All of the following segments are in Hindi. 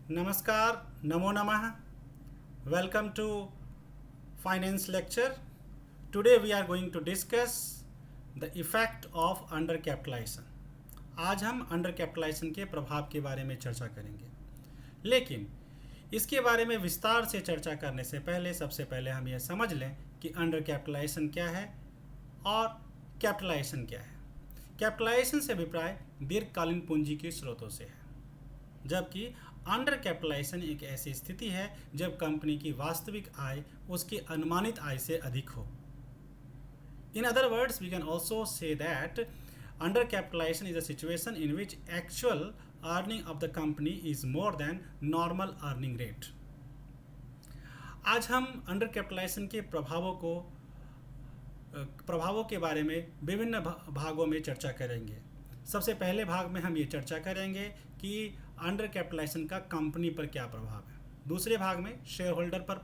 Namaskar, Namo Namah. Welcome to Finance Lecture. Today we are going to discuss the effect of undercapitalization. आज हम अंडरकैपिटलाइजेशन के प्रभाव के बारे में चर्चा करेंगे, लेकिन इसके बारे में विस्तार से चर्चा करने से पहले सबसे पहले हम यह समझ लें कि अंडरकैपिटलाइजेशन क्या है और कैपिटलाइजेशन क्या है। कैपिटलाइजेशन से अभिप्राय दीर्घकालीन पूंजी के स्रोतों से है, जबकि अंडर कैपिटलाइजेशन एक ऐसी स्थिति है जब कंपनी की वास्तविक आय उसकी अनुमानित आय से अधिक हो। In other words we can also say that undercapitalisation is a situation in which actual earning of the company is more than normal earning rate. आज हम अंडर कैपिटलाइजेशन के प्रभावों के बारे में विभिन्न भागों में चर्चा करेंगे। सबसे पहले भाग में हम ये चर्चा करेंगे कि अंडर कैपिटलाइजेशन का कंपनी पर क्या प्रभाव है। दूसरे भाग में शेयर होल्डर पर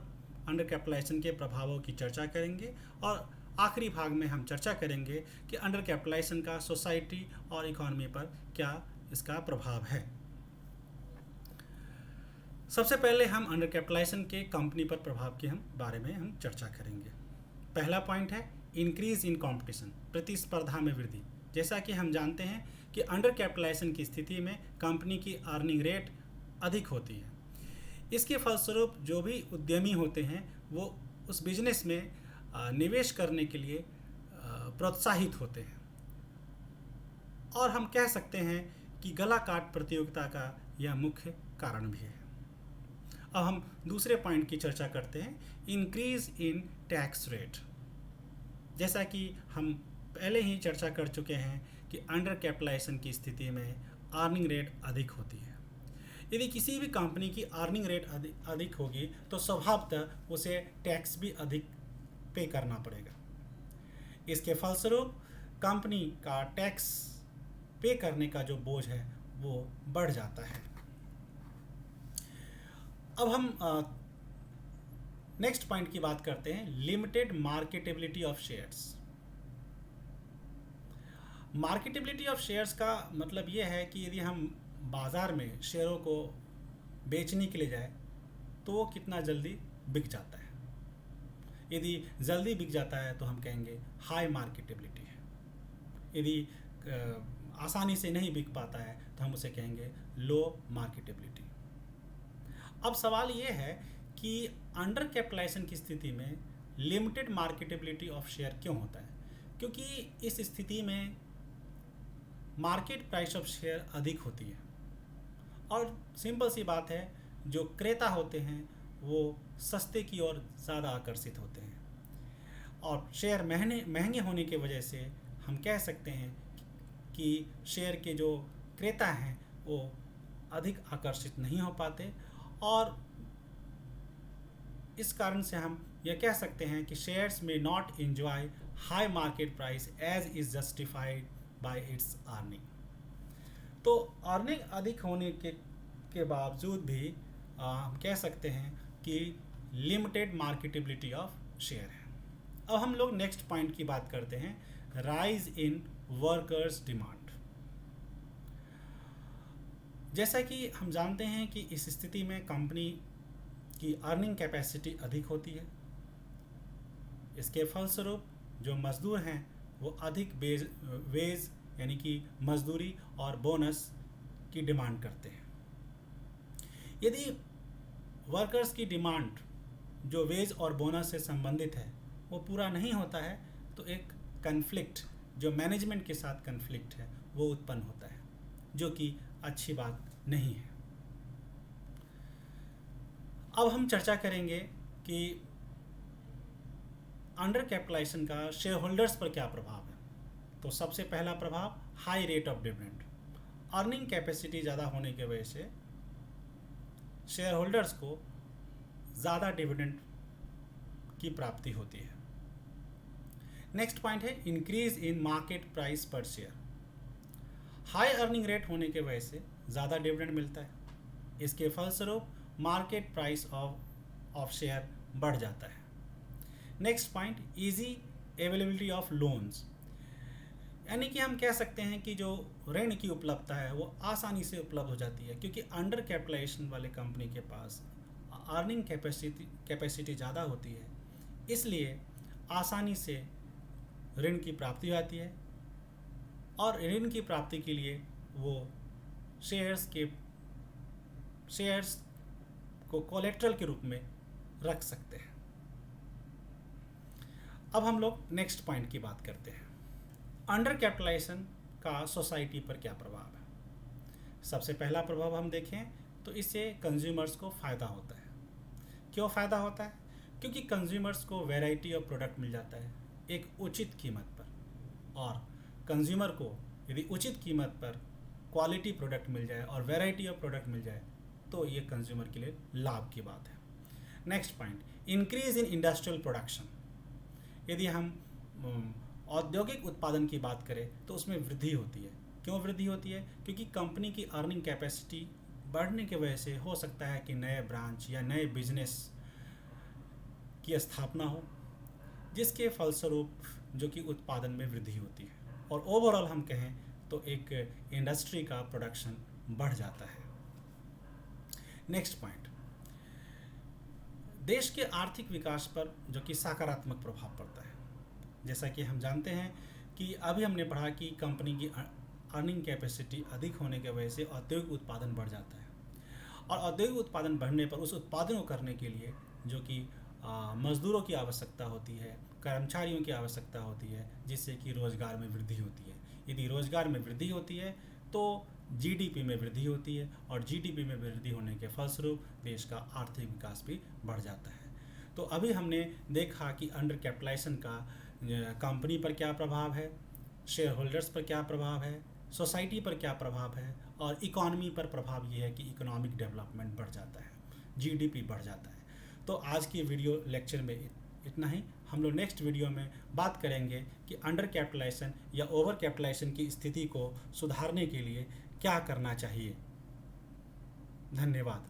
अंडर कैपिटलाइजेशन के प्रभावों की चर्चा करेंगे और आखिरी भाग में हम चर्चा करेंगे कि अंडर कैपिटलाइजेशन का सोसाइटी और इकोनॉमी पर क्या इसका प्रभाव है। सबसे पहले हम अंडर कैपिटलाइजेशन के कंपनी पर प्रभाव के बारे में हम चर्चा करेंगे। पहला पॉइंट है इंक्रीज इन कंपटीशन, प्रतिस्पर्धा में वृद्धि। जैसा कि हम जानते हैं कि अंडर कैपिटलाइजेशन की स्थिति में कंपनी की अर्निंग रेट अधिक होती है। इसके फलस्वरूप जो भी उद्यमी होते हैं वो उस बिजनेस में निवेश करने के लिए प्रोत्साहित होते हैं, और हम कह सकते हैं कि गला काट प्रतियोगिता का यह मुख्य कारण भी है। अब हम दूसरे पॉइंट की चर्चा करते हैं, इंक्रीज इन टैक्स रेट। जैसा कि हम पहले ही चर्चा कर चुके हैं कि अंडर कैपिटलाइजेशन की स्थिति में अर्निंग रेट अधिक होती है। यदि किसी भी कंपनी की अर्निंग रेट अधिक होगी तो स्वभावतः उसे टैक्स भी अधिक पे करना पड़ेगा। इसके फलस्वरूप कंपनी का टैक्स पे करने का जो बोझ है वो बढ़ जाता है। अब हम नेक्स्ट पॉइंट की बात करते हैं, limited marketability of shares. Marketability of shares का मतलब ये है कि यदि हम बाज़ार में शेयरों को बेचने के लिए जाए तो वो कितना जल्दी बिक जाता है। यदि जल्दी बिक जाता है तो हम कहेंगे हाई मार्केटेबिलिटी है। यदि आसानी से नहीं बिक पाता है तो हम उसे कहेंगे लो मार्केटेबिलिटी। अब सवाल ये है कि अंडर कैपिटलाइजेशन की स्थिति में लिमिटेड मार्केटेबिलिटी ऑफ शेयर क्यों होता है? क्योंकि इस स्थिति में मार्केट प्राइस ऑफ शेयर अधिक होती है, और सिंपल सी बात है, जो क्रेता होते हैं वो सस्ते की ओर ज़्यादा आकर्षित होते हैं, और शेयर महंगे होने की वजह से हम कह सकते हैं कि शेयर के जो क्रेता हैं वो अधिक आकर्षित नहीं हो पाते, और इस कारण से हम यह कह सकते हैं कि शेयर्स में not enjoy high market price as is justified by its earning. तो अर्निंग अधिक होने के बावजूद भी हम कह सकते हैं कि लिमिटेड मार्केटेबिलिटी ऑफ शेयर है। अब हम लोग नेक्स्ट पॉइंट की बात करते हैं, राइज इन वर्कर्स डिमांड। जैसा कि हम जानते हैं कि इस स्थिति में कंपनी की अर्निंग कैपेसिटी अधिक होती है। इसके फलस्वरूप जो मजदूर हैं वो अधिक वेज यानी कि मजदूरी और बोनस की डिमांड करते हैं। यदि वर्कर्स की डिमांड जो वेज और बोनस से संबंधित है वो पूरा नहीं होता है तो एक कन्फ्लिक्ट, जो मैनेजमेंट के साथ कन्फ्लिक्ट है, वो उत्पन्न होता है, जो कि अच्छी बात नहीं है। अब हम चर्चा करेंगे कि अंडर कैपिटलाइजेशन का शेयर होल्डर्स पर क्या प्रभाव है। तो सबसे पहला प्रभाव, high rate of dividend. Earning capacity ज़्यादा होने की वजह से शेयर होल्डर्स को ज़्यादा डिविडेंड की प्राप्ति होती है। नेक्स्ट पॉइंट है इंक्रीज इन मार्केट प्राइस पर शेयर। हाई अर्निंग रेट होने की वजह से ज़्यादा डिविडेंड मिलता है। इसके फलस्वरूप मार्केट प्राइस ऑफ शेयर बढ़ जाता है। Next point, easy availability of loans. यानी कि हम कह सकते हैं कि जो ऋण की उपलब्धता है वो आसानी से उपलब्ध हो जाती है, क्योंकि अंडर कैपिटलाइजेशन वाले कंपनी के पास अर्निंग कैपेसिटी ज़्यादा होती है, इसलिए आसानी से ऋण की प्राप्ति हो जाती है। और ऋण की प्राप्ति के लिए वो शेयर्स को कोलेट्रल के रूप में रख सकते हैं। अब हम लोग नेक्स्ट पॉइंट की बात करते हैं। अंडर कैपिटलाइजेशन का सोसाइटी पर क्या प्रभाव है। सबसे पहला प्रभाव हम देखें तो इससे कंज्यूमर्स को फ़ायदा होता है। क्यों फ़ायदा होता है? क्योंकि कंज्यूमर्स को वैरायटी ऑफ प्रोडक्ट मिल जाता है एक उचित कीमत पर, और कंज्यूमर को यदि उचित कीमत पर क्वालिटी प्रोडक्ट मिल जाए और वैरायटी ऑफ प्रोडक्ट मिल जाए तो ये कंज्यूमर के लिए लाभ की बात है। Next point, increase in industrial production. यदि हम औद्योगिक उत्पादन की बात करें तो उसमें वृद्धि होती है। क्यों वृद्धि होती है? क्योंकि कंपनी की अर्निंग कैपेसिटी बढ़ने की वजह से हो सकता है कि नए ब्रांच या नए बिजनेस की स्थापना हो, जिसके फलस्वरूप जो कि उत्पादन में वृद्धि होती है, और ओवरऑल हम कहें तो एक इंडस्ट्री का प्रोडक्शन बढ़ जाता है। नेक्स्ट पॉइंट, देश के आर्थिक विकास पर जो कि सकारात्मक प्रभाव पड़ता है। जैसा कि हम जानते हैं कि अभी हमने पढ़ा कि कंपनी की अर्निंग कैपेसिटी अधिक होने की वजह से औद्योगिक उत्पादन बढ़ जाता है, और औद्योगिक उत्पादन बढ़ने पर उस उत्पादन को करने के लिए जो कि मजदूरों की आवश्यकता होती है, कर्मचारियों की आवश्यकता होती है, जिससे कि रोज़गार में वृद्धि होती है। यदि रोज़गार में वृद्धि होती है तो जीडीपी में वृद्धि होती है, और जीडीपी में वृद्धि होने के फलस्वरूप देश का आर्थिक विकास भी बढ़ जाता है। तो अभी हमने देखा कि अंडर कैपिटलाइजेशन का कंपनी पर क्या प्रभाव है, शेयर होल्डर्स पर क्या प्रभाव है, सोसाइटी पर क्या प्रभाव है, और इकॉनमी पर प्रभाव ये है कि इकोनॉमिक डेवलपमेंट बढ़ जाता है, जीडीपी बढ़ जाता है। तो आज की वीडियो लेक्चर में इतना ही। हम लोग नेक्स्ट वीडियो में बात करेंगे कि अंडर कैपिटलाइजेशन या ओवर कैपिटलाइजेशन की स्थिति को सुधारने के लिए क्या करना चाहिए। धन्यवाद।